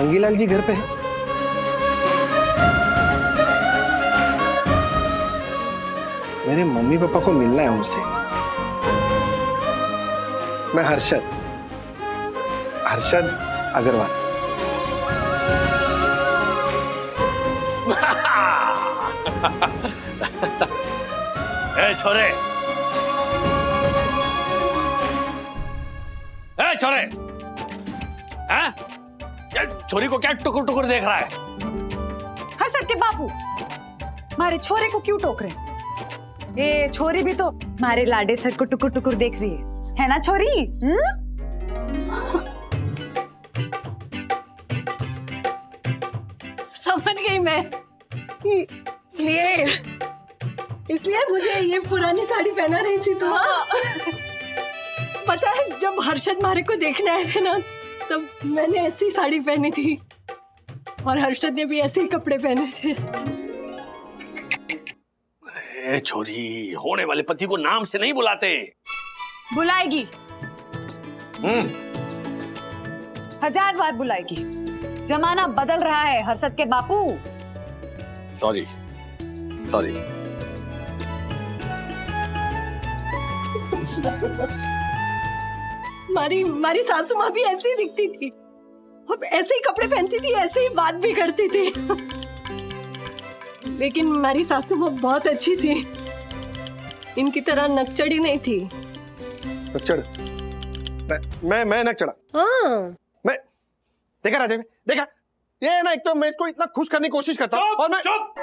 पांगीलाल जी घर पे है? मेरे मम्मी पापा को मिलना है उनसे। मैं हर्षद अग्रवाल। ए छोरे, हैं? यार छोरी को क्या टुकुर टुकुर देख रहा है? हर्षद के बापू मारे छोरे को क्यों टोक रहे? ये छोरी भी तो मारे लाडे सर को टुकुर टुकुर देख रही है ना छोरी? समझ गई मैं। ये इसलिए मुझे ये पुरानी साड़ी पहना रही थी तो। पता है जब हर्षद मारे को देखने आए थे ना, तब मैंने ऐसी साड़ी पहनी थी और हर्षद ने भी ऐसे ही कपड़े पहने थे। ए छोरी, होने वाले पति को नाम से नहीं बुलाते। बुलाएगी, 1000 बार बुलाएगी। जमाना बदल रहा है हर्षद के बापू। सॉरी। मारी सासू माँ भी ऐसी दिखती थी और ऐसे ही कपड़े पहनती थी, ऐसे ही बात भी करती थी। लेकिन मारी सासू माँ बहुत अच्छी थी, इनकी तरह नकचड़ी नहीं थी। नकचड़? मैं नकचड़ा? हाँ। मैं देखा राजेश, देखा ये ना, एक तो मैं इसको इतना खुश करने की कोशिश करता हूँ और मैं चुप।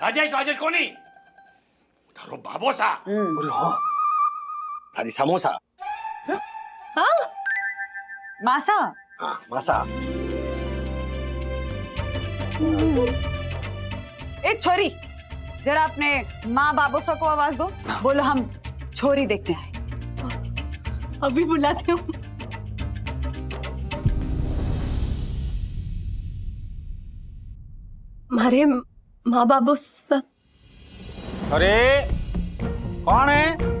राजेश कौन नहीं? उधारो बाबोसा। अरे हाँ, अरे समोसा। हाँ मासा। हाँ मासा। ए छोरी, जरा अपने माँ बाबोसा को आवाज दो, बोलो हम छोरी देखने आए। अभी बुलाती हूँ। हमारे माँ बाबू सब। अरे कौन है?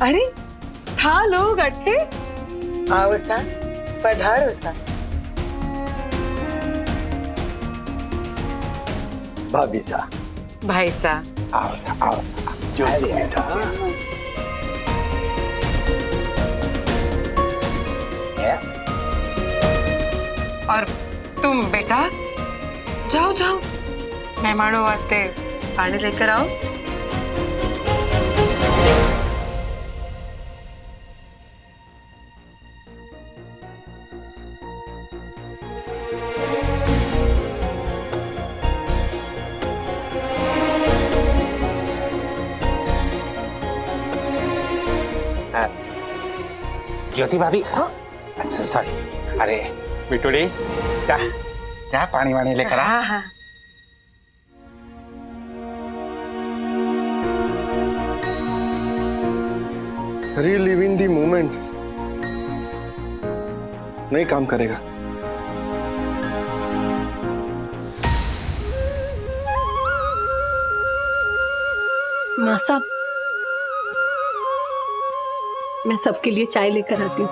अरे था लोग अट्ठे। आओ सा, पधारो सा। भाभी सा। भाई सा। आओ सा। जो बेटा। और तुम बेटा जाओ मेहमानों वास्ते पानी लेकर आओ। ज्योति भाभी, सॉरी। अरे बिटूड़ी, जा पानी वानी लेकर आ। हाँ। रीलिव इन दी मोमेंट नहीं काम करेगा। माँ साहब, मैं सबके लिए चाय लेकर आती हूँ।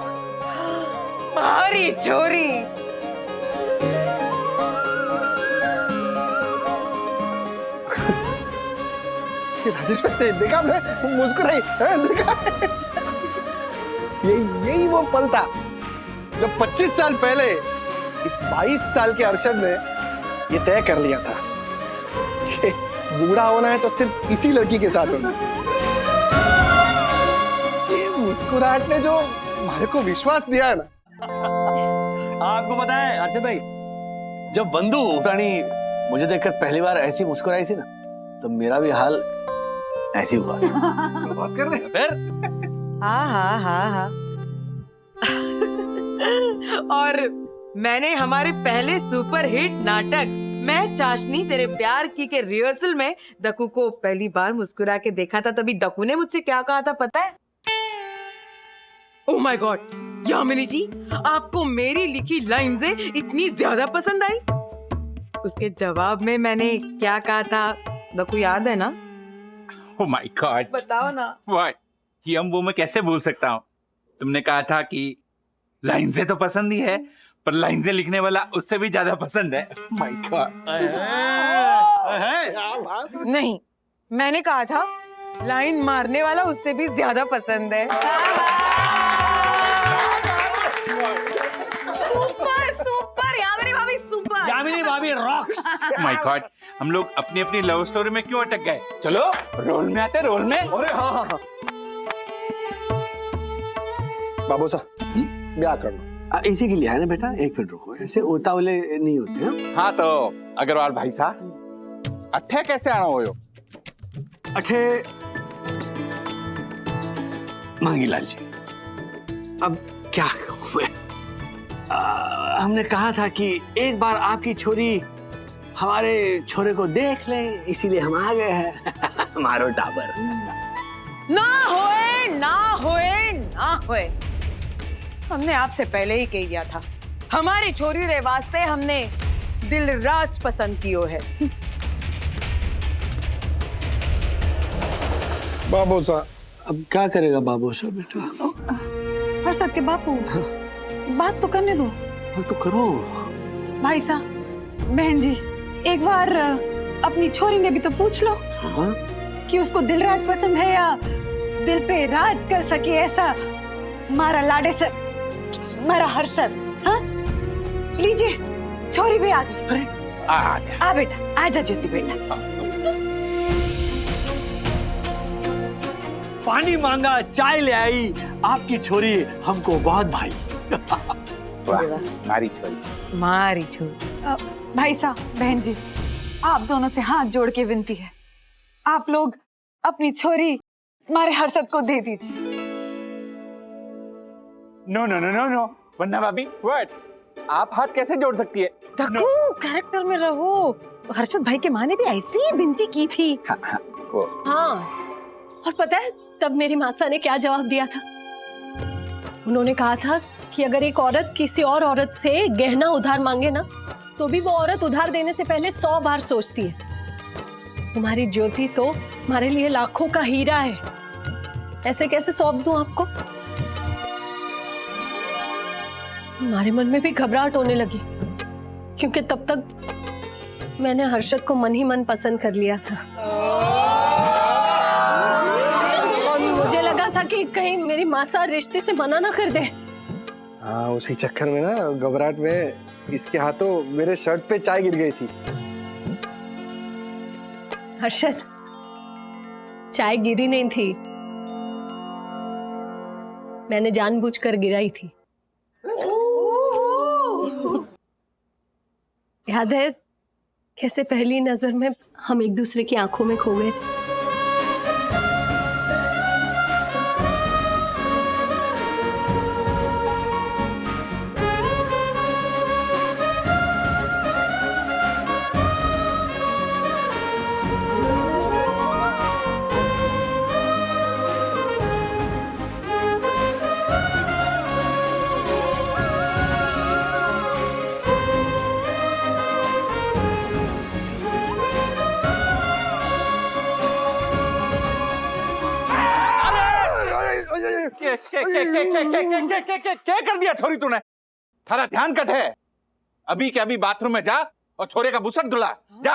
मारी चोरी। राजेश भाई, देखा आपने, मुस्कुराई, देखा? यही वो पल था जब 25 साल पहले इस 22 साल के अरशद ने ये तय कर लिया था कि बूढ़ा होना है तो सिर्फ इसी लड़की के साथ होना। ये मुस्कुराहट ने जो हमारे को विश्वास दिया है ना। आपको पता है अर्षद भाई, जब बंधु रानी मुझे देखकर पहली बार ऐसी मुस्कुराई थी ना, तो मेरा भी हाल ऐसी हुआ। बात कर रहे हैं फिर हाँ। और मैंने हमारे पहले सुपरहिट नाटक मैं चाशनी तेरे प्यार की के रिहर्सल में दकू को पहली बार मुस्कुरा के देखा था। तभी दकू ने मुझसे क्या कहा था पता है? ओह माय गॉड, यामिनी जी, आपको मेरी लिखी लाइन से इतनी ज्यादा पसंद आई? उसके जवाब में मैंने क्या कहा था दकू याद है ना? ओह माय गॉड, बताओ ना। व्हाट? ये हम वो मैं कैसे भूल सकता हूँ? तुमने कहा था कि लाइन से तो पसंद ही है, पर लाइन से लिखने वाला उससे भी ज्यादा पसंद है। My God. नहीं, मैंने कहा था लाइन मारने वाला उससे भी ज्यादा पसंद है। सुपर सुपर यामिनी भाभी, सुपर। यामिनी भाभी रॉक्स। माय गॉड, हम लोग अपनी अपनी लव स्टोरी में क्यों अटक गए? चलो रोल में आते, रोल में। अरे हाँ हाँ हाँ, बाबू साहब ब्याह कर लो। इसी के लिए है ना बेटा, एक मिनट रुको, ऐसे उतावले नहीं होते हैं। हाँ तो अग्रवाल भाई साहब, अठे कैसे आना हो? अठे मांगीलाल जी, अब क्या कहूं मैं? हमने कहा था कि एक बार आपकी छोरी हमारे छोरे को देख ले, इसीलिए हम आ गए हैं। मारो टाबर। ना होए ना होए ना होए, हमने आपसे पहले ही कह दिया था, हमारी छोरी रे वास्ते हमने दिल राज पसंद कियो है। बाबू साहब, अब क्या करेगा बाबू साहब बेटा? हर्षद के बापू, बात तो करने दो। अब तो करो। भाई साहब, बहन जी, एक बार अपनी छोरी ने भी तो पूछ लो हाँ? कि उसको दिल राज पसंद है या दिल पे राज कर सके ऐसा मारा लाडे से मारा हर्षद। हाँ, लीजिए, छोरी भी आ गई। आ बेटा, आजा ज्योति बेटा। पानी मांगा, चाय ले आई, आपकी छोरी हमको बहुत भाई। वाह, मारी छोरी। मारी छोरी। भाई साहब, बहन जी, आप दोनों से हाथ जोड़ के विनती है, आप लोग अपनी छोरी हमारे हर्षद को दे दीजिए। No no no no no, वन्ना भाभी, व्हाट? आप हाथ कैसे जोड़ सकती है? दकू, कैरेक्टर में रहो। हर्षद भाई के माँ ने भी ऐसी ही विनती की थी। हाँ, और पता है तब मेरी मासा ने क्या जवाब दिया था? उन्होंने कहा था कि अगर एक औरत किसी और औरत से गहना उधार मांगे ना, तो भी वो औरत उधार देने से पहले 100 बार सोचती है। तुम्हारी ज्योति तो हमारे लिए लाखों का हीरा है, ऐसे कैसे सौंप दूं आपको? हमारे मन में भी घबराहट होने लगी, क्योंकि तब तक मैंने हर्षद को मन ही मन पसंद कर लिया था। और मुझे लगा था कि कहीं मेरी मासा रिश्ते से मना ना कर दे। हाँ, उसी चक्कर में ना, घबराहट में इसके हाथों मेरे शर्ट पे चाय गिर गई थी। हर्षद, चाय गिरी नहीं थी, मैंने जानबूझकर गिराई थी। याद है कैसे पहली नजर में हम एक दूसरे की आंखों में खो गए थे? क्या कर दिया छोरी तूने? थारा ध्यान कट है। अभी के अभी बाथरूम में जा और छोरे का बुसट धुला। जा।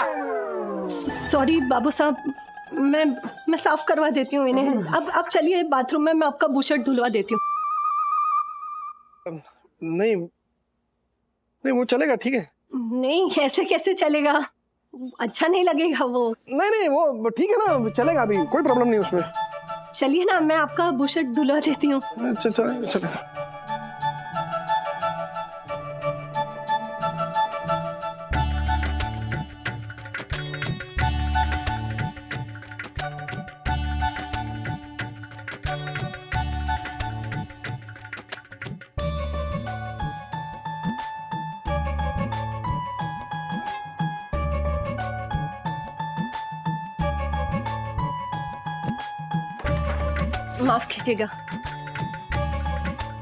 सॉरी बाबू साहब, मैं साफ करवा देती हूँ इन्हें। अब चलिए बाथरूम में, मैं आपका बुशर्ट धुलवा देती हूँ। नहीं नहीं, वो चलेगा, ठीक है। नहीं, ऐसे कैसे चलेगा? अच्छा नहीं लगेगा वो। नहीं नहीं, वो ठीक है ना, चलेगा, अभी कोई प्रॉब्लम नहीं उसमें। चलिए ना, मैं आपका बुशर्ट धुलवा देती हूँ। अच्छा चलो। माफ कीजिएगा,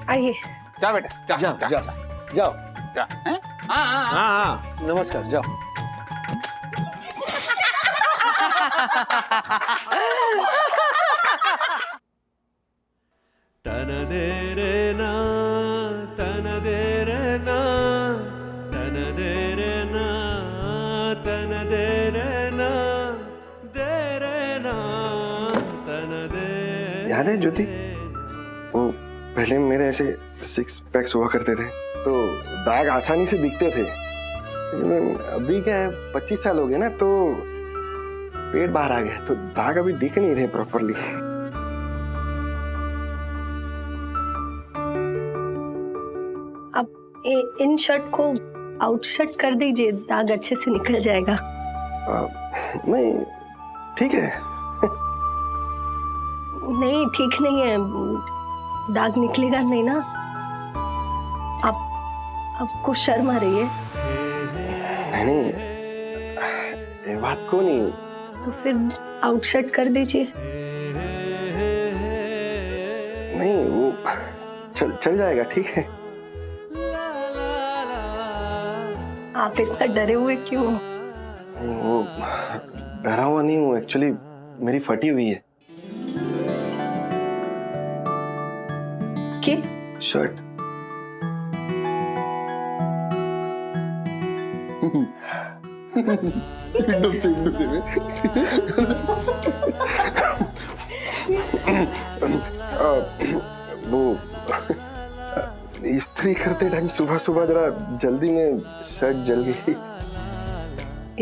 आइए। जा बेटा, जा जाओ जा, जाओ जाओ। जा। हैं? हाँ हाँ हाँ। हाँ हाँ, नमस्कार, जाओ। तन दे रे ना तन दे रे ना तन दे रे ना तन दे रे ना दे रे ना तन दे। याद है ज्योति, वो पहले मेरे ऐसे 6 पैक्स हुआ करते थे तो दाग आसानी से दिखते थे, लेकिन अभी क्या है 25 साल हो गए ना तो पेट बाहर आ गया तो दाग अभी दिख नहीं रहे प्रॉपरली। आप इन शर्ट को आउट शर्ट कर दीजिए, दाग अच्छे से निकल जाएगा। नहीं ठीक है। नहीं ठीक नहीं है, दाग निकलेगा नहीं ना। आपको शर्म आ रही है? नहीं ये बात को नहीं। तो फिर आउट शर्ट कर दीजिए। नहीं वो चल जाएगा, ठीक है। आप इतना डरे हुए क्यों? वो डरा हुआ नहीं हूँ, एक्चुअली मेरी फटी हुई है क्या? शर्ट। एकदम से वो इस्त्री करते टाइम सुबह सुबह जरा जल्दी में शर्ट जल गई।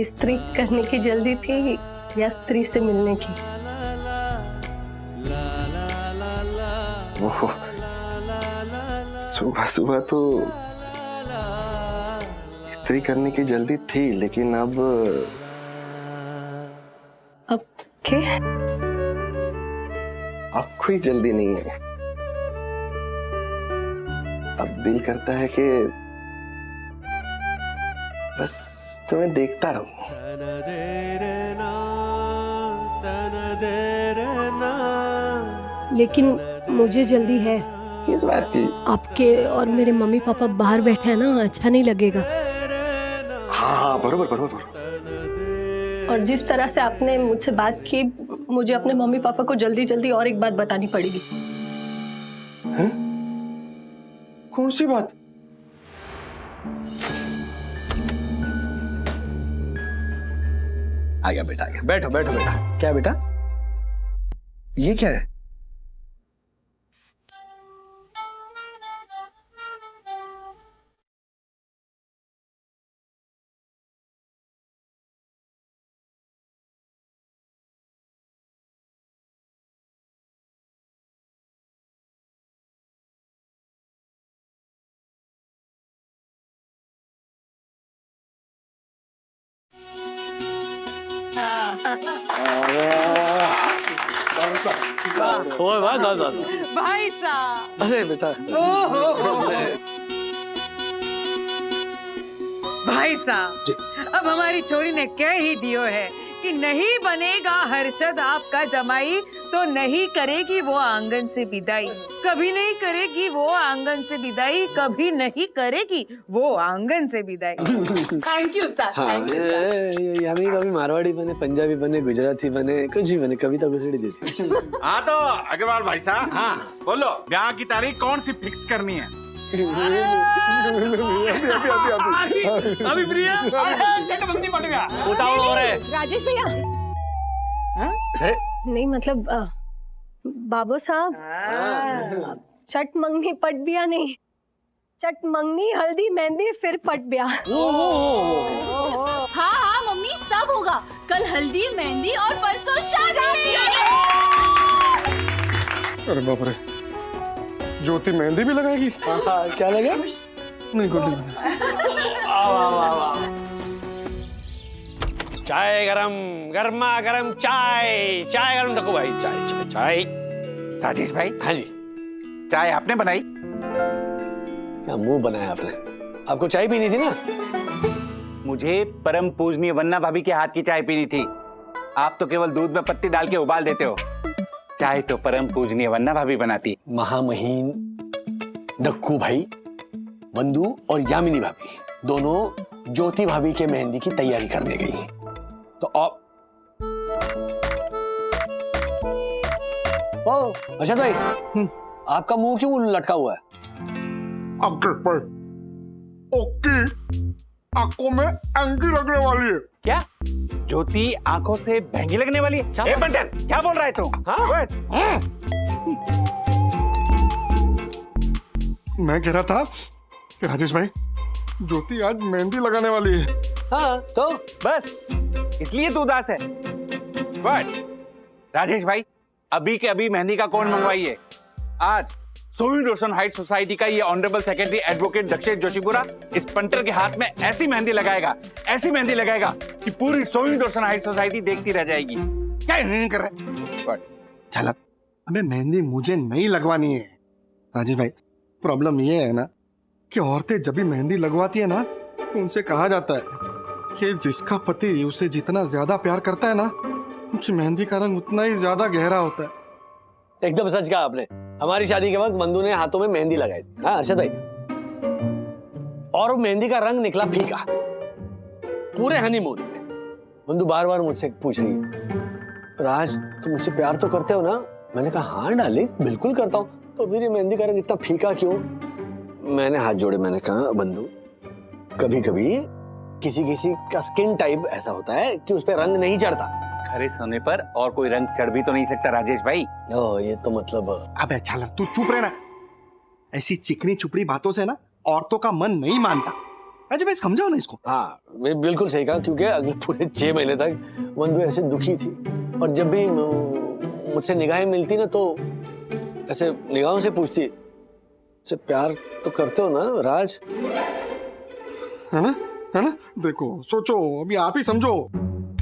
इस्त्री करने की जल्दी थी या स्त्री से मिलने की? वो सुबह सुबह तो इस्त्री करने की जल्दी थी, लेकिन अब क्या? अब कोई जल्दी नहीं है। अब दिल करता है कि बस तुम्हें देखता रहूं। तन दे रे ना तन दे रे ना। लेकिन मुझे जल्दी है। किस बात की? आपके और मेरे मम्मी पापा बाहर बैठे हैं ना, अच्छा नहीं लगेगा। हाँ बरोबर बरोबर। और जिस तरह से आपने मुझसे बात की, मुझे अपने मम्मी पापा को जल्दी जल्दी और एक बात बतानी पड़ेगी। हैं? कौन सी बात? आ गया बेटा, आ गया। बैठो बैठो बेटा। क्या बेटा, ये क्या है? ओए वाह वाह वाह। भाई साहब, अरे बेटा, ओहो भाई साहब, अब हमारी छोरी ने कह ही दियो है कि नहीं बनेगा हर्षद आपका जमाई तो नहीं करेगी वो आंगन से विदाई, कभी नहीं करेगी वो आंगन से विदाई, कभी नहीं करेगी वो आंगन से विदाई। Thank you sir, thank you sir. यानी कभी मारवाड़ी बने, पंजाबी बने, गुजराती बने, कुछ भी बने, कविता घुसड़ी देती। हाँ तो अग्रवाल भाई साहब, हाँ बोलो ब्याह की तारीख कौन सी फिक्स करनी है? अभी प्रिया चटबंदी पड़ गया। उतावल हो रहे। राजेश भैया, अरे नहीं मतलब बाबू साहब, चट मंगनी पट बिया नहीं, चट मंगनी हल्दी मेहंदी फिर पट बिया। हाँ हाँ मम्मी, सब होगा। कल हल्दी मेहंदी और परसों शादी। अरे बाप रे, ज्योति मेहंदी भी लगाएगी? क्या लगा? नहीं गुड। चाय गरम, गर्मा गरम चाय, चाय गरम देखो भाई, चाय चाय चाय। राजेश भाई, हाँ जी। चाय आपने बनाई? क्या मुंह बनाया आपने? आपको चाय पीनी थी ना? मुझे परम पूजनीय वन्ना भाभी के हाथ की चाय पीनी थी। आप तो केवल दूध में पत्ती डाल के उबाल देते हो। चाय तो परम पूजनीय वन्ना भाभी बनाती। महामहिम दक्कू भाई, वंदू और यामिनी भाभी दोनों ज्योति भाभी के मेहंदी की तैयारी करने गई हैं। तो ओ अर्शद भाई, आपका मुंह क्यों लटका हुआ है? अंकल पर ओके आंखों में एंगी लगने वाली है। क्या ज्योति आंखों से महंगी लगने वाली है? क्या ए बंटर, क्या बोल रहा है तू? हाँ? मैं कह रहा था कि राजेश भाई, ज्योति आज मेहंदी लगाने वाली है। हाँ तो बस इसलिए तू उदास है? बट राजेश भाई, अभी के अभी मेहंदी का कौन मंगवाइए? आज सोहिन रोशन हाइट सोसाइटी का ये honourable secretary advocate Dakshesh Joshipura इस पंटर के हाथ में ऐसी मेहंदी लगाएगा कि पूरी सोहिन रोशन हाइट सोसाइटी देखती रह जाएगी। क्या नहीं कर रहे? चल अबे मेहंदी मुझे नहीं लगवानी है राजेश भाई। प्रॉब्लम ये है ना कि औरतें जब भी मेहंदी लगवाती है ना तो उनसे कहा जाता है कि जिसका पति उसे जितना ज्यादा प्यार करता है ना, उनकी मेहंदी का रंग उतना ही ज्यादा गहरा होता है। एकदम सच कहा आपने। हमारी शादी के वक्त बंधु ने हाथों में मेहंदी लगाई थी। हाँ अर्शद भाई, और वो मेहंदी का रंग निकला फीका। पूरे हनीमून में बंधु बार बार मुझसे पूछ रही है, राज तुम मुझसे प्यार तो करते हो ना? मैंने कहा हाँ डार्लिंग, बिल्कुल करता हूँ। तो मेरी मेहंदी का रंग इतना फीका क्यों? मैंने हाथ जोड़े, मैंने कहा बंधु, कभी कभी किसी किसी का स्किन टाइप ऐसा होता है कि उस पर रंग नहीं चढ़ता। खरे सोने पर और कोई रंग चढ़ भी तो नहीं सकता राजेश भाई। ओ ये तो मतलब। अबे चल तू चुप रहना। ऐसी चिकनी चुपड़ी बातों से ना औरतों का मन नहीं मानता। अजय भाई समझाओ ना इसको। हाँ मैं बिल्कुल सही कहा, क्योंकि अगले पूरे 6 महीने तक बंधु ऐसे दुखी थी, और जब भी मुझसे निगाहें मिलती ना तो ऐसे निगाहों से पूछती, से प्यार तो करते हो ना राज? है ना? देखो सोचो, अभी आप ही समझो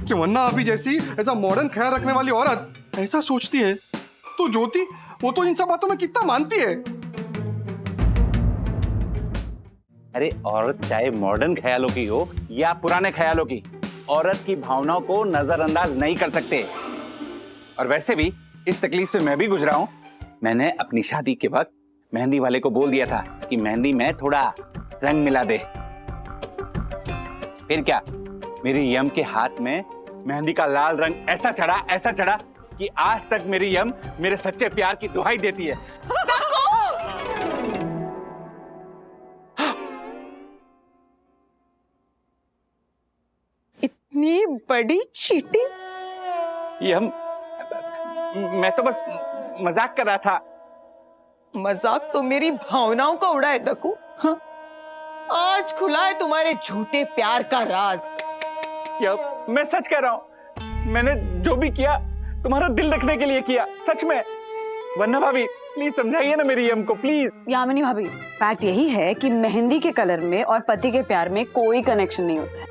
कि वरना अभी जैसी ऐसा मॉडर्न ख्याल रखने वाली औरत ऐसा सोचती है तो ज्योति वो तो इन सब बातों में कितना मानती है। अरे औरत चाहे मॉडर्न ख्यालों की हो या पुराने ख्यालों की, औरत की भावनाओं को नजरअंदाज नहीं कर सकते। और वैसे भी इस तकलीफ से मैं भी गुजरा हूं। मैंने अपनी शादी के वक्त मेहंदी वाले को बोल दिया था कि मेहंदी में थोड़ा रंग मिला दे। फिर क्या, मेरी यम के हाथ में मेहंदी का लाल रंग ऐसा चढ़ा कि आज तक मेरी यम मेरे सच्चे प्यार की दुहाई देती है। इतनी बड़ी चीटिंग! यम, मैं तो बस मजाक कर रहा था। मजाक तो मेरी भावनाओं का उड़ा है दक्कू। हाँ? आज खुला है तुम्हारे झूठे प्यार का राज। यम, मैं सच कह रहा हूँ, मैंने जो भी किया तुम्हारा दिल रखने के लिए किया, सच में। वरना भाभी प्लीज समझाइए ना मेरी यम को, प्लीज। यामिनी भाभी, फैक्ट यही है कि मेहंदी के कलर में और पति के प्यार में कोई कनेक्शन नहीं होता है।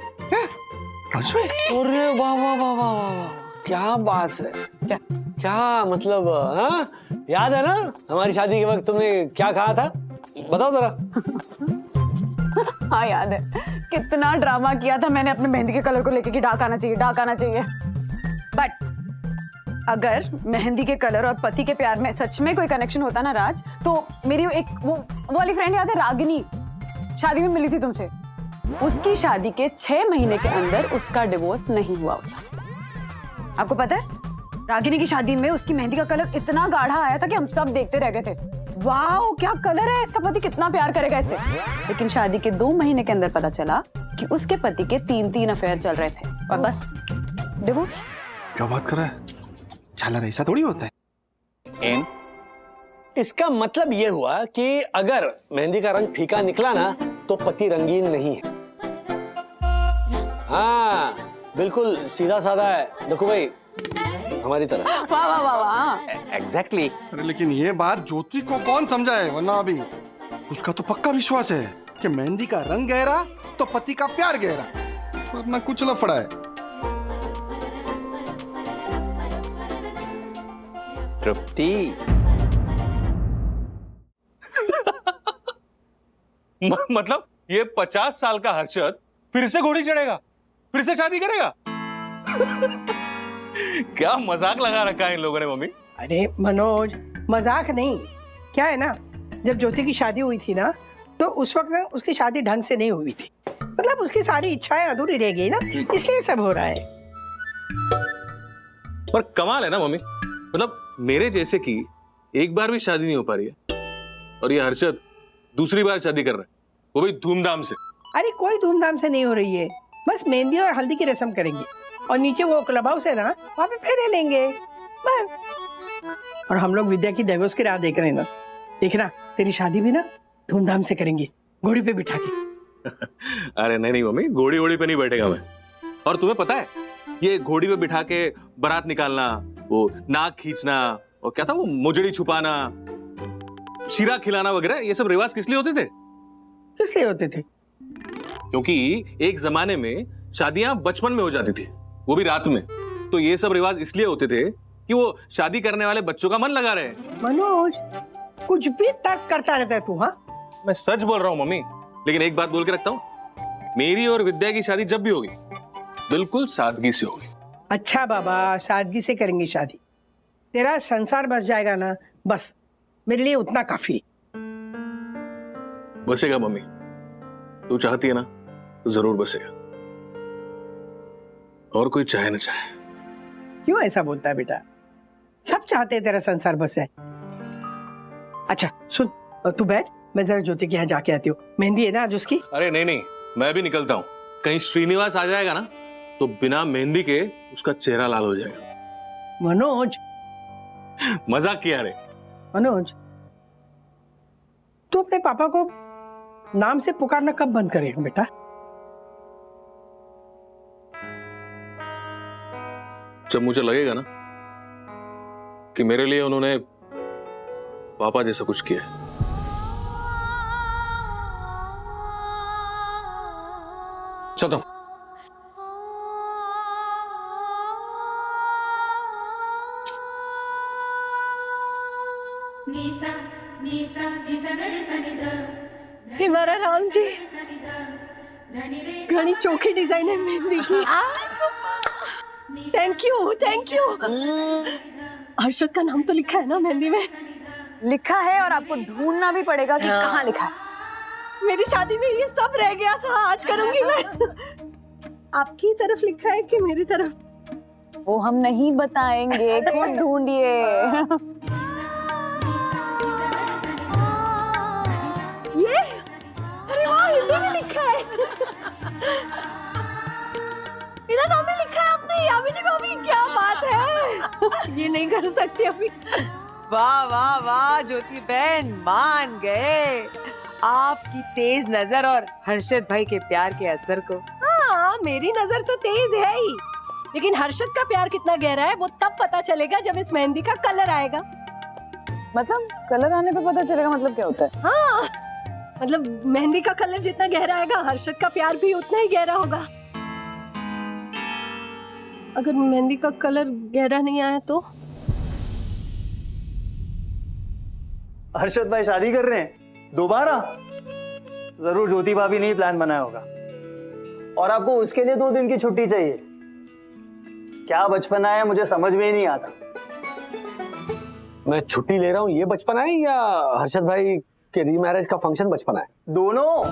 अरे वाह वाह वाह वाह वाह, क्या बात है। क्या मतलब? हाँ याद है ना हमारी शादी के वक्त तुमने क्या कहा था? बताओ जरा। हाँ याद है, कितना ड्रामा किया था मैंने अपने मेहंदी के कलर को लेके कि डार्क आना चाहिए। बट अगर मेहंदी के कलर और पति के प्यार में सच में कोई कनेक्शन होता ना राज, तो मेरी एक वो वाली फ्रेंड याद है, रागिनी, शादी में मिली थी तुमसे। उसकी शादी के 6 महीने के अंदर उसका डिवोर्स नहीं हुआ होता। आपको पता है, रागिनी की शादी में उसकी मेहंदी का कलर इतना गाढ़ा आया था कि हम सब देखते रह गए थे। वाओ क्या कलर है, इसका पति कितना प्यार करेगा इससे। लेकिन शादी के 2 महीने के अंदर पता चला कि उसके पति के 3 अफेयर चल रहे थे, और बस डिवोर्स। क्या बात कर रहा है? झालर ऐसा थोड़ी होता है। एम, इसका मतलब ये हुआ कि अगर मेहंदी का रंग फीका निकला ना तो पति रंगीन नहीं है। हाँ बिल्कुल सीधा साधा है देखो भाई, हमारी तरह। वाह वाह वाह वाह। एग्जैक्टली। अरे लेकिन ये बात ज्योति को कौन समझाए? वरना अभी उसका तो पक्का विश्वास है कि मेहंदी का रंग गहरा तो पति का प्यार गहरा, वरना कुछ लफड़ा है। तृप्ति, मतलब ये 50 साल का हर्षद फिर से घोड़ी चढ़ेगा, फिर से शादी करेगा? क्या मजाक लगा रखा है इन लोगों ने मम्मी। अरे मनोज, मजाक नहीं, क्या है ना, जब ज्योति की शादी हुई थी ना तो उस वक्त ना उसकी शादी ढंग से नहीं हुई थी। मतलब उसकी सारी इच्छाएं अधूरी रह गई ना, इसलिए सब हो रहा है। पर कमाल है ना मम्मी, मतलब मेरे जैसे की एक बार भी शादी नहीं हो पा रही है और ये हर्षद दूसरी बार शादी कर रहा है, वो भी धूमधाम से। अरे कोई धूमधाम से नहीं हो रही है, बस मेहंदी और हल्दी की रस्म करेंगे और नीचे वो क्लब हाउस है ना, वहाँ पे फेरे लेंगे बस। और हम लोग विद्या की डाइवोर्स की राह देख रहे हैं ना, देखना तेरी शादी भी ना धूमधाम से करेंगे, घोड़ी पे बिठा के। अरे नहीं नहीं मम्मी, घोड़ी वोड़ी पे नहीं बैठेगा मैं। और तुम्हें पता है ये घोड़ी पे बिठा के बारात निकालना, वो नाक खींचना और क्या था वो मुजड़ी छुपाना, शीरा खिलाना वगैरह, ये सब रिवाज किस लिए होते थे? किस लिए होते थे? क्योंकि एक जमाने में शादियां बचपन में हो जाती थी, वो भी रात में। तो ये सब रिवाज इसलिए होते थे कि वो शादी करने वाले बच्चों का मन लगा रहे। मनोज, कुछ भी तर्क करता रहता है तू। हाँ, मैं सच बोल रहा हूँ मम्मी, लेकिन एक बात बोल के रखता हूँ, मेरी और विद्या की शादी जब भी होगी बिल्कुल सादगी से होगी। अच्छा बाबा, सादगी से करेंगे शादी, तेरा संसार बस जाएगा ना, बस मेरे लिए उतना काफी है। बसेगा मम्मी, तू चाहती है ना तो जरूर बसेगा, और कोई चाहे ना चाहे। क्यों ऐसा बोलता है बेटा? सब चाहते हैं तेरा संसार बस है। अच्छा सुन, तू बैठ, मैं जरा ज्योति के यहाँ जाके आती हूँ, मेहंदी है ना आज उसकी। अरे नहीं नहीं, मैं भी निकलता हूँ, कहीं श्रीनिवास आ जाएगा ना तो बिना मेहंदी के उसका चेहरा लाल हो जाएगा। मनोज, मजाक किया रे। मनोज, तू अपने पापा को नाम से पुकारना कब बंद करेगा बेटा? जब मुझे लगेगा ना कि मेरे लिए उन्होंने पापा जैसा कुछ किया है। चलता हूं। हमारा राम जी, घनी चोखी डिजाइन है मेहंदी की। Thank you, thank you. Harshad का नाम तो लिखा है ना मेहंदी में? लिखा है, और आपको ढूंढना भी पड़ेगा कि कहाँ लिखा है। मेरी शादी में ये सब रह गया था, आज करूंगी मैं। आपकी तरफ लिखा है कि मेरी तरफ? वो हम नहीं बताएंगे, खुद ढूंढिए। ये, अरे वाह, हिंदी में लिखा है। मेरा नाम भी लिखा है आपने, यामिनी भाभी, क्या बात है। ये नहीं कर सकती अभी। वाह वाह वाह ज्योति बहन, मान गए आपकी तेज नजर और हर्षद भाई के प्यार के असर को। हाँ, मेरी नजर तो तेज है ही, लेकिन हर्षद का प्यार कितना गहरा है वो तब पता चलेगा जब इस मेहंदी का कलर आएगा। मतलब कलर आने पे पता चलेगा? मतलब क्या होता है? हाँ, मतलब मेहंदी का कलर जितना गहरा आएगा, हर्षद का प्यार भी उतना ही गहरा होगा। अगर मेहंदी का कलर गहरा नहीं आया तो? हर्षद भाई शादी कर रहे हैं दोबारा? जरूर ज्योति भाभी ने ही प्लान बनाया होगा, और आपको उसके लिए 2 दिन की छुट्टी चाहिए। क्या बचपना है, मुझे समझ में ही नहीं आता। मैं छुट्टी ले रहा हूँ, ये बचपना है या हर्षद भाई के रीमैरिज का फंक्शन बचपना है? दोनों।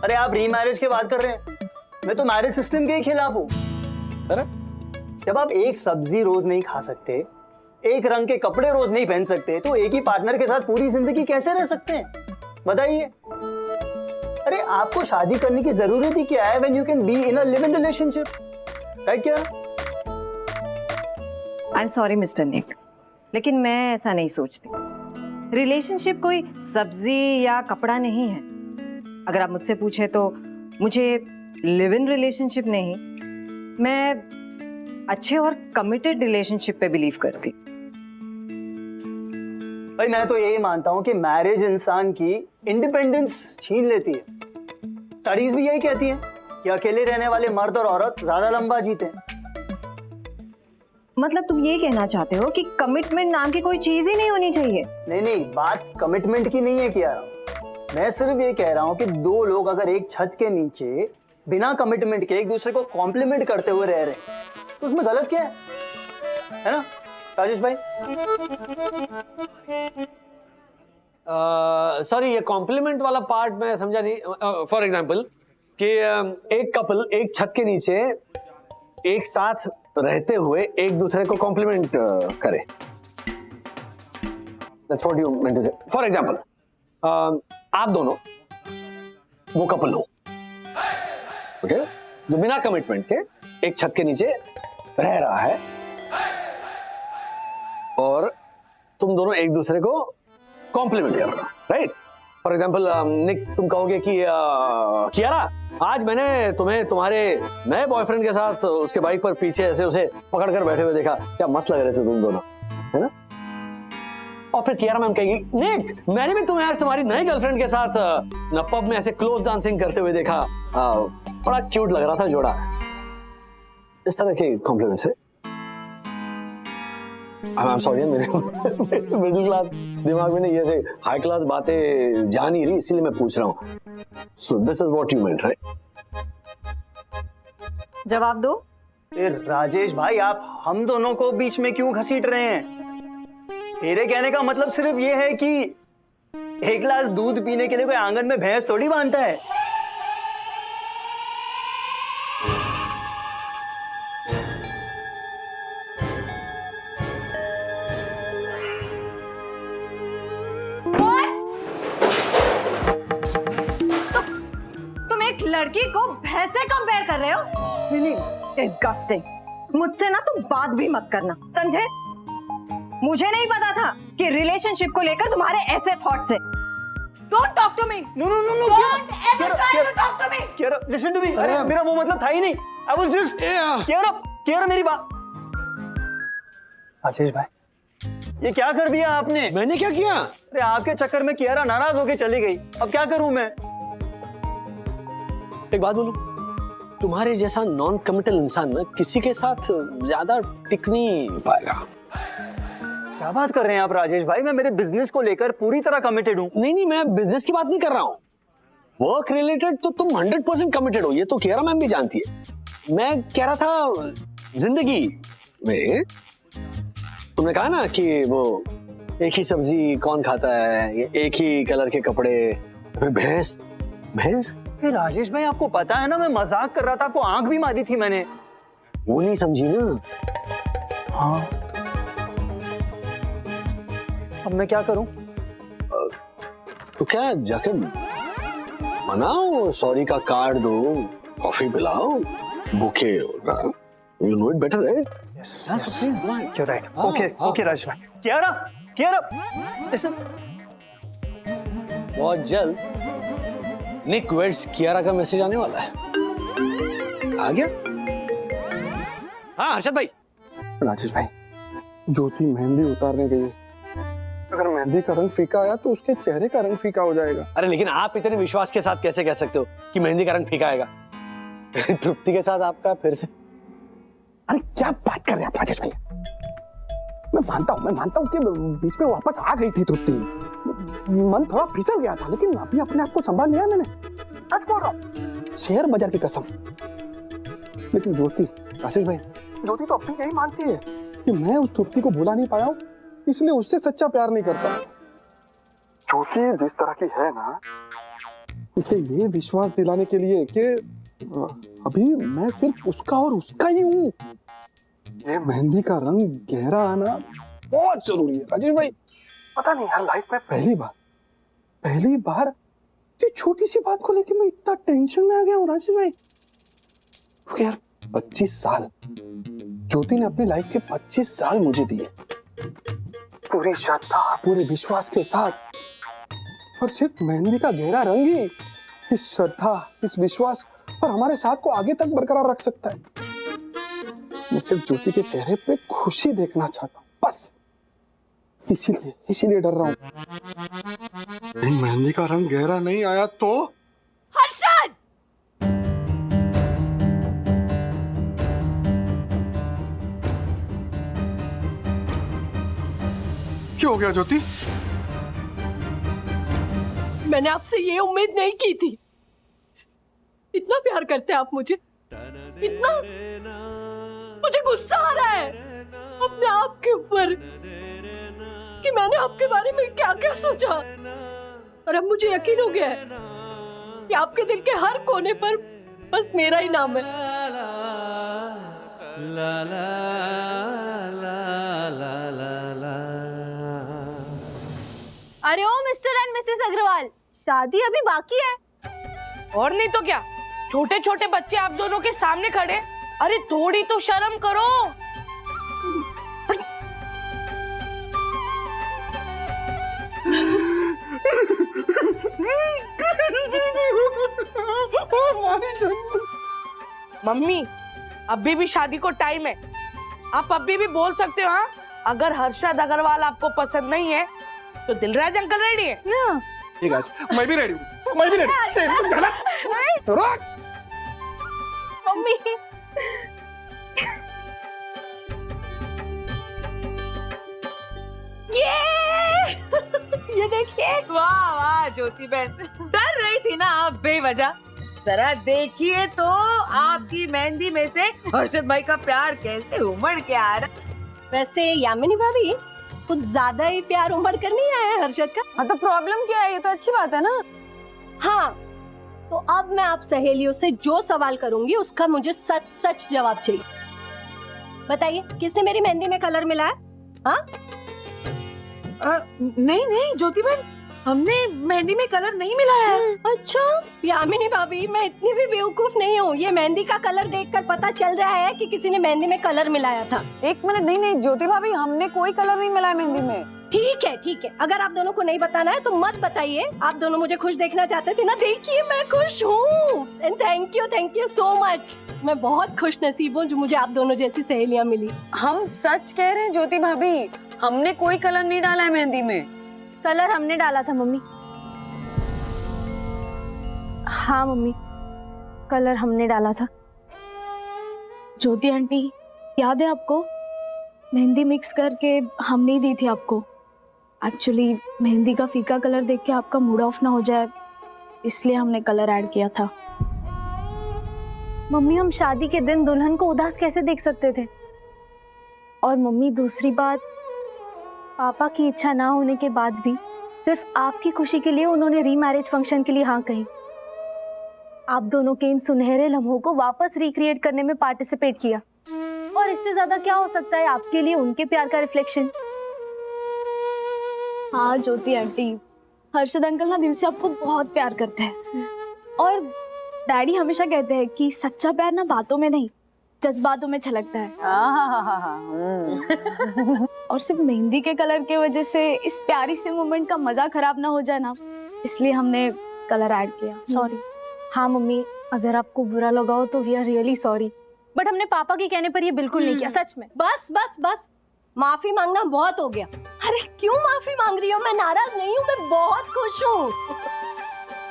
अरे आप रीमैरिज की बात कर रहे हैं, मैं तो मैरिज सिस्टम के ही खिलाफ हूँ। अरे जब आप एक सब्जी रोज नहीं खा सकते, एक रंग के कपड़े रोज नहीं पहन सकते, तो एक ही पार्टनर के साथ पूरी जिंदगी कैसे रह सकते हैं, बताइए। अरे आपको शादी करने की जरूरत ही क्या है, when you can be in a live in relationship, right? क्या? आई एम सॉरी मिस्टर निक, लेकिन मैं ऐसा नहीं सोचती। रिलेशनशिप कोई सब्जी या कपड़ा नहीं है। अगर आप मुझसे पूछे तो मुझे लिव इन रिलेशनशिप नहीं, मैं अच्छे और कमिटेड रिलेशनशिप पे बिलीव करती। भाई मैं तो यही मानता हूं कि मैरिज इंसान की इंडिपेंडेंस छीन लेती है। स्टडीज भी यही कहती हैं कि अकेले रहने वाले मर्द और औरत ज्यादा लंबा जीते हैं। मतलब तुम ये कहना चाहते हो कि कमिटमेंट नाम की कोई चीज ही नहीं होनी चाहिए? नहीं नहीं, बात कमिटमेंट की नहीं है किया रहा हूं। मैं सिर्फ ये कह रहा हूं कि 2 लोग अगर एक छत के नीचे बिना कमिटमेंट के एक दूसरे को कॉम्प्लीमेंट करते हुए रह रहे हैं, तो उसमें गलत क्या है ना राजेश भाई? सॉरी, ये कॉम्प्लीमेंट वाला पार्ट मैं समझा नहीं। फॉर एग्जाम्पल कि एक कपल एक छत के नीचे एक साथ रहते हुए एक दूसरे को कॉम्प्लीमेंट करें। That's what you meant to say. For example, आप दोनों वो कपल हो, ओके, जो बिना कमिटमेंट के एक छत के नीचे रह रहा है और तुम दोनों एक दूसरे को कॉम्प्लीमेंट कर रहे हो, राइट? फॉर एग्जाम्पल निक, तुम कहोगे कि कियारा, आज मैंने तुम्हें तुम्हारे नए बॉयफ्रेंड के साथ उसके बाइक पर पीछे ऐसे उसे पकड़ कर बैठे हुए देखा, क्या मस्त लग रहे थे तुम दोनों, है ना? और फिर कियारा मैम कहेगी, निक, मैंने भी तुम्हें आज तुम्हारी नई गर्लफ्रेंड के साथ पब में ऐसे क्लोज डांसिंग करते हुए देखा, बड़ा क्यूट लग रहा था जोड़ा। इस तरह के कॉम्प्लीमेंट्स है। I'm sorry, मेरे मिडिल क्लास दिमाग में नहीं ये हाई क्लास बातें जा नहीं रही, इसीलिए मैं पूछ रहा हूँ। So this is what you meant, right? जवाब दो। राजेश भाई, आप हम दोनों को बीच में क्यों घसीट रहे हैं? तेरे कहने का मतलब सिर्फ ये है कि एक गिलास दूध पीने के लिए कोई आंगन में भैंस थोड़ी बांधता है। तुम एक लड़की को भैंस से कंपेयर कर रहे हो? डिस्गस्टिंग। मुझसे ना तुम बात भी मत करना, समझे? मुझे नहीं पता था कि रिलेशनशिप को लेकर तुम्हारे ऐसे थॉट्स हैं। Don't talk to me. No. Don't ever try to talk to me. Kiara, listen to me. अरे मेरा वो मतलब था ही नहीं। I was just Kiara, मेरी बात। राजेश भाई, ये क्या कर दिया आपने? मैंने क्या किया? अरे आपके चक्कर में कियारा नाराज होके चली गई, अब क्या करूं मैं? एक बात बोलूं, तुम्हारे जैसा नॉन कमिटल इंसान ना किसी के साथ ज्यादा टिक नहीं पाएगा। क्या बात कर रहे हैं आप राजेश भाई? मैं मेरे बिजनेस को लेकर पूरी तरह कमिटेड हूँ। नहीं, मैं बिजनेस की बात नहीं कर रहा हूँ। वर्क रिलेटेड तो तुम 100% कमिटेड हो, ये तो कियारा मैम भी जानती है। मैं कह रहा था जिंदगी में, तुमने कहा ना कि वो एक ही सब्जी कौन खाता है, एक ही कलर के कपड़े, फिर भैंस। राजेश भाई, आपको पता है ना मैं मजाक कर रहा था, आपको आंख भी मारी थी मैंने। वो नहीं समझी ना? हाँ, अब मैं क्या करूं? तो क्या जाकर मनाओ, सॉरी का कार्ड दो, कॉफी पिलाओ, बुके होगा। You know it better, right? Yes, please go ahead. You're right. Okay, Rajesh भाई। कियारा, listen. बहुत जल्द निक वेड्स कियारा का मैसेज आने वाला है। आ गया? हाँ हर्षद भाई। राजेश भाई, ज्योति मेहंदी उतारने गई है। अगर मेहंदी का रंग फीका आया तो उसके चेहरे का रंग फीका हो जाएगा। अरे लेकिन आप इतने विश्वास के साथ कैसे कह सकते हो कि मेहंदी का रंग फीका आएगा? तृप्ति के साथ आपका फिर से। अरे क्या बात कर रहे हैं आप राजेश भाई? मैं मानता हूँ कि बीच में वापस आ गई थी तृप्ति, मन थोड़ा फिसल गया था, लेकिन अभी अपने आप को संभाल लिया मैंने। आज बोल रहा हूँ, शेयर बाजार की कसम। लेकिन ज्योति, राजेश भाई, ज्योति तो अपनी यही मानती है कि मैं उस तृप्ति को भुला नहीं पाया हूँ, इसलिए उससे सच्चा प्यार नहीं करता। ज्योति जिस तरह की है ना, उसे ये विश्वास दिलाने के लिए कि अभी मैं सिर्फ उसका और उसका ही हूँ, ये मेहंदी का रंग गहरा आना बहुत जरूरी है। राजेश भाई, पता नहीं यार, लाइफ में पहली बार ये छोटी सी बात को लेके मैं इतना टेंशन में आ गया हूँ राजेश भाई। यार 25 साल ज्योति ने अपनी लाइफ के 25 साल मुझे दिए, पूरी श्रद्धा, पूरे विश्वास के साथ, और सिर्फ मेहंदी का गहरा रंग ही इस श्रद्धा, इस विश्वास और हमारे साथ को आगे तक बरकरार रख सकता है। मैं सिर्फ ज्योति के चेहरे पे खुशी देखना चाहता हूँ, बस इसीलिए डर रहा हूँ। मेहंदी का रंग गहरा नहीं आया तो? हर्षद! क्या हो गया ज्योति? मैंने आपसे ये उम्मीद नहीं की थी। इतना प्यार करते हैं आप मुझे, इतना। मुझे गुस्सा आ रहा है अपने आप के ऊपर कि मैंने आपके बारे में क्या क्या सोचा, और अब मुझे यकीन हो गया है कि आपके दिल के हर कोने पर बस मेरा ही नाम है। ला ला ला ला ला ला। अरे ओ मिस्टर एंड मिसेस अग्रवाल, शादी अभी बाकी है। और नहीं तो क्या, छोटे छोटे बच्चे आप दोनों के सामने खड़े, अरे थोड़ी तो शर्म करो। मम्मी, अभी भी शादी को टाइम है, आप अभी भी बोल सकते हो। हाँ, अगर हर्षद अग्रवाल आपको पसंद नहीं है तो दिलराज अंकल रेडी है। ठीक है, मैं भी रेडी हूँ, मैं भी रेडी। चला मम्मी ये देखिए, वाह वाह ज्योति बहन, डर रही थी ना आप बेवजह। जरा देखिए तो आपकी मेहंदी में से हर्षद भाई का प्यार कैसे उमड़ के आ रहा। वैसे यामिनी भाभी, कुछ ज्यादा ही प्यार उमड़ कर नहीं आया है हर्षद का। हाँ तो प्रॉब्लम क्या है, ये तो अच्छी बात है ना। हाँ, तो अब मैं आप सहेलियों से जो सवाल करूंगी उसका मुझे सच सच जवाब चाहिए। बताइए, किसने मेरी मेहंदी में कलर मिलाया? हाँ? नहीं नहीं ज्योति बहन, हमने मेहंदी में कलर नहीं मिलाया है। अच्छा यामिनी भाभी, मैं इतनी भी बेवकूफ नहीं हूँ। ये मेहंदी का कलर देखकर पता चल रहा है कि किसी ने मेहंदी में कलर मिलाया था। एक मिनट, नहीं नहीं ज्योति भाभी, हमने कोई कलर नहीं मिलाया मेहंदी में। ठीक है ठीक है, अगर आप दोनों को नहीं बताना है तो मत बताइए। आप दोनों मुझे खुश देखना चाहते थे ना, देखिए मैं खुश हूँ। Thank you so much. मैं बहुत खुश नसीब हूँ जो मुझे आप दोनों जैसी सहेलियाँ मिली। हम सच कह रहे हैं ज्योति भाभी, हमने कोई कलर नहीं डाला है मेहंदी में। कलर हमने डाला था मम्मी। हाँ मम्मी, कलर हमने डाला था। ज्योति आंटी, याद है आपको? मेहंदी मिक्स करके हमने ही दी थी आपको। एक्चुअली मेहंदी का फीका कलर देख के आपका मूड ऑफ ना हो जाए, इसलिए हमने कलर ऐड किया था। मम्मी, हम शादी के दिन दुल्हन को उदास कैसे देख सकते थे? और मम्मी, दूसरी बात, पापा की इच्छा ना होने के बाद भी सिर्फ आपकी खुशी के लिए उन्होंने रीमैरिज फंक्शन के लिए हाँ कही। आप दोनों के इन सुनहरे लम्हों को वापस रिक्रिएट करने में पार्टिसिपेट किया, और इससे ज्यादा क्या हो सकता है आपके लिए उनके प्यार का रिफ्लेक्शन। हाँ ज्योति आंटी, हर्षद अंकल ना दिल से आपको बहुत प्यार करते हैं, और डैडी हमेशा कहते हैं कि सच्चा प्यार ना बातों में नहीं, जज्बातों में छलकता है। और सिर्फ मेहंदी के कलर के वजह से इस प्यारी सी मोमेंट का मजा खराब ना हो जाए ना, इसलिए हमने कलर ऐड किया। सॉरी। हाँ मम्मी, अगर आपको बुरा लगा हो तो we are really sorry, but हमने पापा के कहने पर ये बिल्कुल नहीं किया, सच में। बस बस बस, माफी मांगना बहुत हो गया। अरे क्यों माफी मांग रही हो? मैं नाराज नहीं हूँ, मैं बहुत खुश हूँ।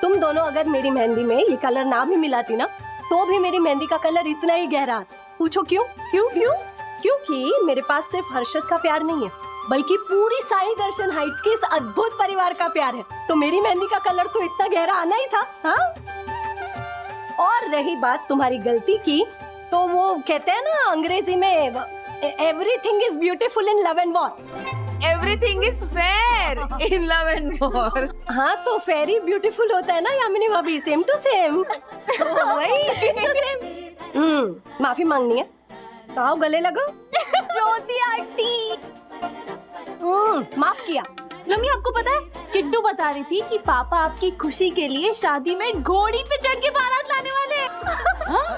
तुम दोनों अगर मेरी मेहंदी में ये कलर ना भी मिलाती ना, तो भी मेरी मेहंदी का कलर इतना ही गहरा आता। पूछो क्यों? क्यों क्यों? क्योंकि मेरे पास सिर्फ हर्षद का प्यार नहीं है, बल्कि पूरी साई दर्शन हाइट्स के इस अद्भुत परिवार का प्यार है। तो मेरी मेहंदी का कलर तो इतना गहरा आना ही था। हाँ? और रही बात तुम्हारी गलती की, तो वो कहते हैं ना अंग्रेजी में, everything is beautiful in love and war. Everything is fair in love and war. हाँ, तो फेयर ही ब्यूटीफुल होता है ना यामिनी भाभी, सेम टू सेम। वही सेम टू सेम। माफी मांगनी है? आओ गले लगो। ज्योति आंटी, माफ किया। मम्मी, आपको पता है किट्टू बता रही थी कि पापा आपकी खुशी के लिए शादी में घोड़ी पे चढ़ के बारात लाने वाले हैं।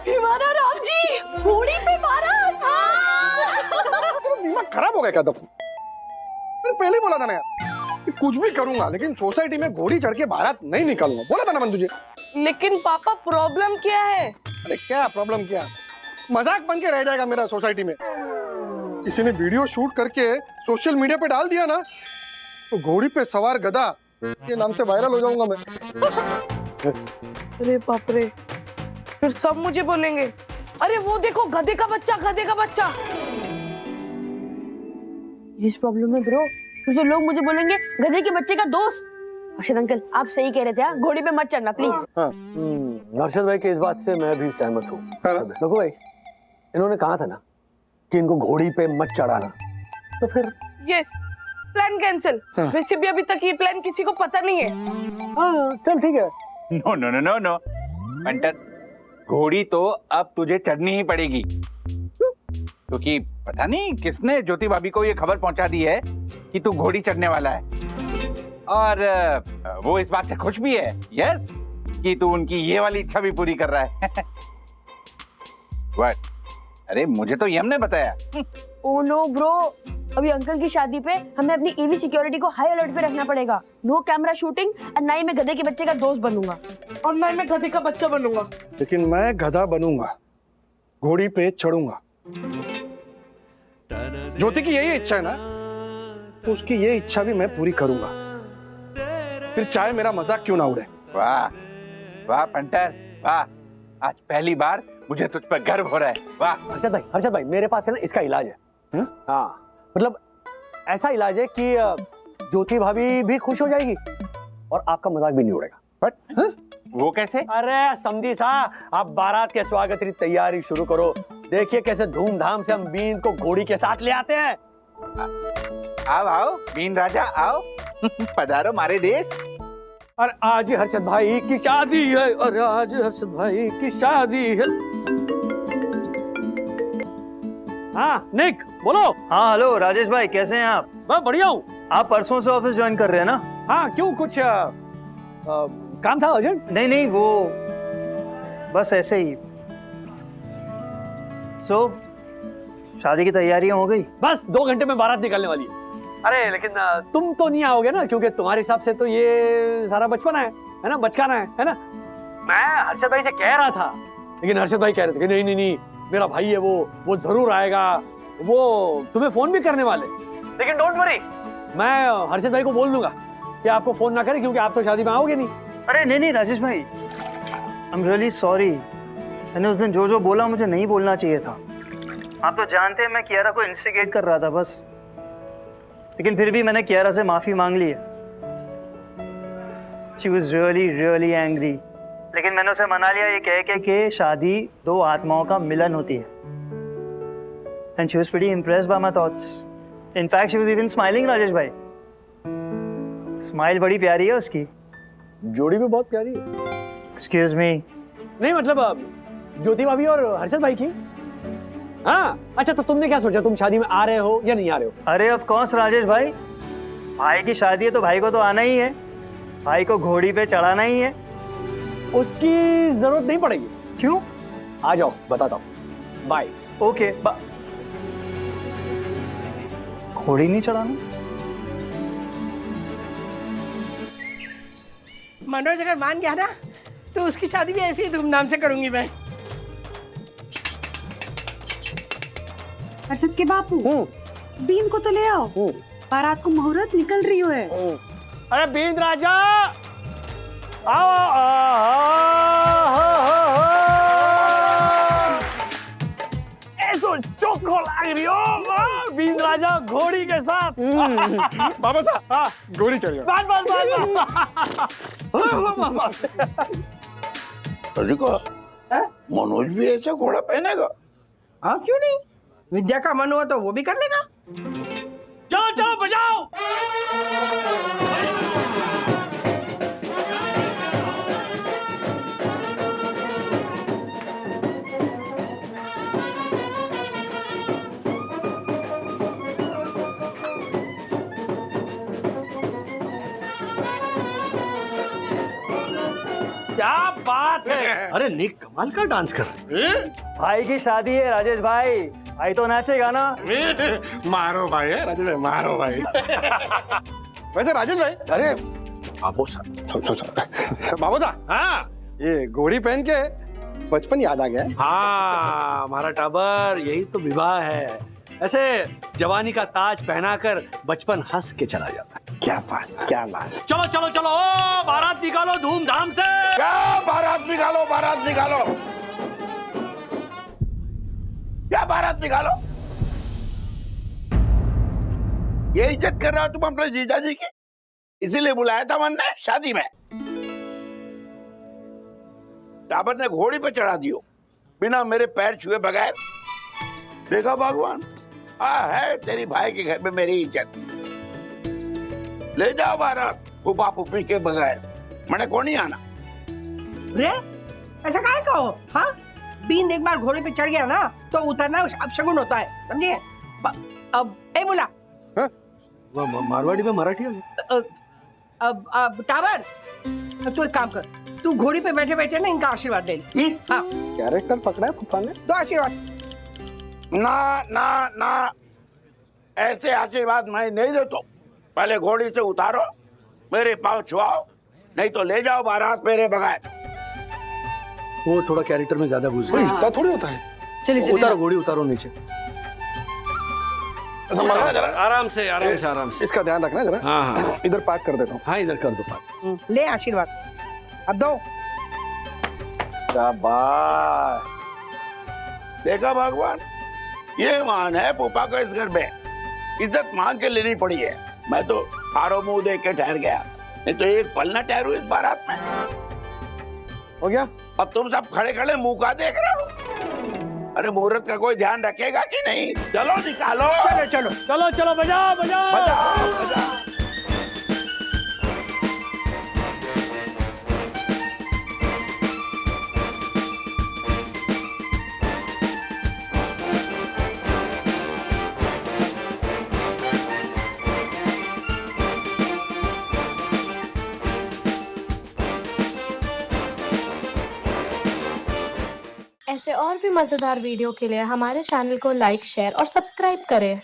हमारा राम जी, घोड़ी पे बारात। दिमाग खराब हो गया क्या? मैंने पहले ही बोला था ना यार कि कुछ भी करूंगा लेकिन सोसाइटी में घोड़ी चढ़ के बारात नहीं निकालूंगा। बोला था ना मैंने तुझे। लेकिन पापा, प्रॉब्लम क्या है? अरे क्या प्रॉब्लम, क्या मजाक बन के रह जाएगा मेरा सोसाइटी में। किसी ने वीडियो शूट करके सोशल मीडिया पे डाल दिया ना, तो घोड़ी पे सवार गधा के नाम से वायरल हो जाऊंगा मैं। अरे बाप रे, फिर सब मुझे बोलेंगे, अरे वो देखो गधे का बच्चा, गधे का बच्चा। इस प्रॉब्लम में ब्रो, फिर तो लोग मुझे बोलेंगे गधे के बच्चे का दोस्त। हर्षद अंकल, आप सही कह रहे थे, हाँ? घोड़ी पे मत चढ़ना प्लीज। हाँ। हर्षद भाई की इस बात से मैं भी सहमत हूँ। देखो भाई, इन्होंने कहा था ना कि इनको घोड़ी पे मत चढ़ाना, तो फिर यस, प्लान कैंसिल। वैसे भी अभी तक ये प्लान किसी को पता नहीं है। हाँ चल ठीक है। No no no no no punter, घोड़ी तो अब तुझे चढ़नी ही पड़ेगी। क्योंकि पता नहीं किसने ज्योति भाभी को ये खबर पहुंचा दी है कि तू घोड़ी चढ़ने वाला है, और वो इस बात से खुश भी है, यस, कि तू उनकी ये वाली इच्छा भी पूरी कर रहा है। What? अरे मुझे तो यम ने बताया। ओ नो ब्रो, अभी अंकल की शादी पे हमें अपनी ईवी सिक्योरिटी को हाई अलर्ट पे रखना पड़ेगा। नो कैमरा शूटिंग, और ना ही मैं गधे के बच्चे का दोस्त बनूंगा, और ना ही मैं गधे का बच्चा बनूंगा। लेकिन मैं गधा बनूंगा, घोड़ी पे चढ़ूंगा। ज्योति की यही इच्छा है ना, तो उसकी ये इच्छा भी मैं पूरी करूंगा, फिर चाहे मेरा मजाक क्यों ना उड़े। वाह वाह पंटर, वाह, आज पहली बार मुझे तुझ पर गर्व हो रहा है। वाह हर्षद भाई मेरे पास है ना इसका इलाज है। हाँ, मतलब ऐसा इलाज है कि ज्योति भाभी भी खुश हो जाएगी और आपका मजाक भी नहीं उड़ेगा। बट वो कैसे? अरे समझी सा, आप बारात के स्वागत की तैयारी शुरू करो। देखिए कैसे धूमधाम से हम बीन को घोड़ी के साथ ले आते हैं। आओ आओ बीन राजा आओ, पधारो मारे देश। और आज हर्षद भाई की शादी है, और आज हर्षद भाई की शादी है। हाँ निक बोलो। हाँ हेलो राजेश भाई, कैसे हैं आप? मैं बढ़िया हूँ। आप परसों से ऑफिस ज्वाइन कर रहे हैं ना? हाँ क्यों, कुछ काम था अर्जेंट? नहीं नहीं, वो बस ऐसे ही। शादी की तैयारियां हो गई? बस 2 घंटे में बारात निकलने वाली है। अरे लेकिन तुम तो नहीं आओगे ना, क्योंकि तुम्हारे हिसाब से तो ये सारा बचपना है ना, बचकाना है ना। मैं हर्षद भाई से कह रहा था, लेकिन हर्षद भाई कह रहे थे कि नहीं नहीं नहीं, मेरा भाई है वो जरूर आएगा, वो तुम्हें फोन भी करने वाले। लेकिन डोंट वरी, मैं हर्षद भाई को बोल दूंगा कि आपको फोन ना करे, क्योंकि आप तो शादी में आओगे नहीं। अरे नहीं नहीं राजेश भाई, आई एम रियली सॉरी। मैंने उस दिन जो जो बोला मुझे नहीं बोलना चाहिए था। आप तो जानते हैं मैं कियारा को इंस्टिगेट कर रहा था बस, लेकिन फिर भी मैंने कियारा से माफी मांग ली है। She was really really angry, लेकिन मैंने उसे मना लिया ये कह के कि शादी 2 आत्माओं का मिलन होती है। And she was pretty impressed by my thoughts. In fact, she was even smiling, Rajesh भाई। स्माइल बड़ी प्यारी है उसकी। जोड़ी भी बहुत प्यारी है। Excuse me। नहीं मतलब ज्योति भाभी और हर्षद भाई की। हाँ अच्छा, तो तुमने क्या सोचा, तुम शादी में आ रहे हो या नहीं आ रहे हो? अरे ऑफ कोर्स राजेश भाई, भाई की शादी है तो भाई को तो आना ही है, भाई को घोड़ी पे चढ़ाना ही है। उसकी जरूरत नहीं पड़ेगी। क्यों? आ जाओ बताता हूँ। बाय। ओके घोड़ी नहीं चढ़ाना? मनोज अगर मान गया ना तो उसकी शादी भी ऐसे ही धूमधाम से करूंगी मैं। हर्षद के बापू, बीन को तो ले आओ, बारात को मुहूर्त निकल रही है। अरे बीन राजा आओ। ऐसो चोखो लाग रही हो बीन राजा घोड़ी के साथ। बाबा साहब घोड़ी चढ़िए। मनोज भी ऐसा घोड़ा पहनेगा? हाँ क्यों नहीं, विद्या का मन हुआ तो वो भी कर लेगा। चलो चलो बजाओ। क्या बात है। अरे निक कमाल का डांस कर रहा है। भाई की शादी है राजेश भाई, भाई तो नाचेगा ना। मारो भाई है राजेश भाई, मारो भाई। वैसे राजेश भाई, अरे बाबू साहब बाबू साहब, हाँ ये घोड़ी पहन के बचपन याद आ गया। हाँ हमारा टाबर, यही तो विवाह है। ऐसे जवानी का ताज पहनाकर बचपन हंस के चला जाता है। क्या बात, क्या बात। चलो चलो चलो, ओ, बारात निकालो धूमधाम से। क्या बारात निकालो, बारात निकालो, क्या बारात निकालो? ये इज्जत कर रहा हो तुम अपने जीजा जी की, इसीलिए बुलाया था मन ने शादी में। टाबर ने घोड़ी पे चढ़ा दियो बिना मेरे पैर छुए बगैर। देखा भगवान, है तेरी भाई के घर में मेरी इज्जत। ले जाओ बारात फूफा फूफी के बगैर, मैंने को नहीं आना। रे ऐसा काहे कहो? हाँ बीन एक बार घोड़े पे चढ़ गया ना तो उतरना अपशगुन होता है, समझिए? अब ए बोला मारवाड़ी में मराठी हो अब टावर, तू एक काम कर, तू घोड़ी पे बैठे बैठे ना इनका आशीर्वाद ले ले। हाँ, कैरेक्टर पकड़ा है फूफा ने। दो आशीर्वाद। ना ना ना, ऐसे आशीर्वाद मैं नहीं देता। पहले घोड़ी से उतारो, मेरे पाँव छुआओ, नहीं तो ले जाओ बारात मेरे बगैर। वो थोड़ा कैरेक्टर में ज्यादा घुस कोई गया। इतना थोड़ी होता है। चलिए उतारो घोड़ी, उतारो नीचे। संभालना जरा, आराम से आराम से आराम से। इसका ध्यान रखना जरा। हाँ हाँ इधर पैक कर देता हूँ। हाँ, इधर कर दो पार्क। ले आशीर्वाद, अब दो। शाबाश, देखा भगवान, ये मान है फूफा को इस घर में इज्जत मांग के लेनी पड़ी है। मैं तो हारो मुंह देख के ठहर गया, नहीं तो एक पल न ठहरू इस बारात में। हो गया? अब तुम सब खड़े खड़े मुंह का देख रहे हो? अरे मुहूर्त का कोई ध्यान रखेगा कि नहीं? चलो निकालो। चलो चलो चलो चलो, बजाओ बजाओ। बजाओ बजाओ। ऐसे और भी मज़ेदार वीडियो के लिए हमारे चैनल को लाइक, शेयर और सब्सक्राइब करें।